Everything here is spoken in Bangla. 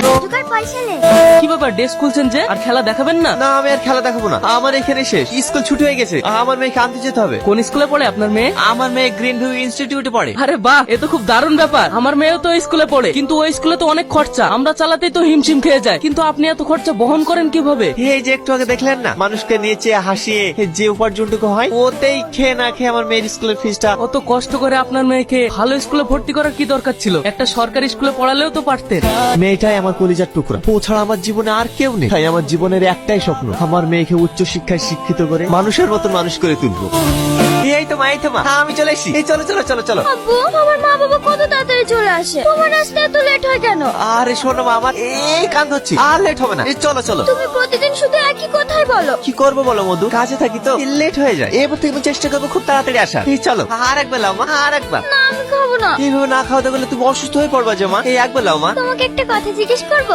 জোকার পয়সা নে। কি ব্যাপার, ড্রেস খুলছেন যে? আর খেলা দেখাবেন না? না, আমি আর খেলা দেখাবো না, আমার এখানে শেষ। স্কুল ছুটি হয়ে গেছে, আমার মেয়েকে আনতে যেতে হবে। কোন স্কুলে পড়ে আপনার মেয়ে? আমার মেয়ে গ্রিন ভিউ ইনস্টিটিউটে পড়ে। আরে বাহ, এ তো খুব দারুণ ব্যাপার। আমার মেয়েও তো ওই স্কুলে পড়ে, কিন্তু ওই স্কুলে তো অনেক খরচা, আমরা চালাতেই তো হিমশিম খেয়ে যায়। কিন্তু আপনি এত খরচা বহন করেন কিভাবে? এই যে একটু আগে দেখলেন না, মানুষকে নিচে হাসিয়ে যে উপার্জনটুকু হয়, ওতেই খেয়ে না খেয়ে আমার মেয়ের স্কুলের ফিসটা। অত কষ্ট করে আপনার মেয়েকে ভালো স্কুলে ভর্তি করার কি দরকার ছিল? একটা সরকারি স্কুলে পড়ালেও তো পারতেন। মেয়েটাই আমার কলিজার টুকরা, ও ছাড়া আমার জীবনে আর কেউ নেই। তাই আমার জীবনের একটাই স্বপ্ন, আমার মেয়েকে উচ্চ শিক্ষায় শিক্ষিত করে মানুষের মতন মানুষ করে তুলবো। এই তো মা, এই তো মা, আমি চলে এসেছি। এই চলো চলো চলো চলো। আব্বু, আমার মা বাবা কত তাড়াতাড়ি চলে আসে, তোমার আসতে এত লেট হয় কেন? আরে শোনো মা, আমার এই কান হচ্ছে, আর লেট হবে না। এই চলো চলো। তুমি প্রতিদিন শুধু একই কথাই বলো। কি করবো বলো মধু, কাজে থাকি তো লেট হয়ে যায়। এবার থেকে আমি চেষ্টা করবো খুব তাড়াতাড়ি আসা। এই চলো, আর একবার লাও মা, আর একবার। না, আমি খাবো না। এইভাবে না খাওয়াতে গেলে তুমি অসুস্থ হয়ে পড়বা যে মা। এই একবার লাও মা। তোমাকে একটা কথা জিজ্ঞেস করবো?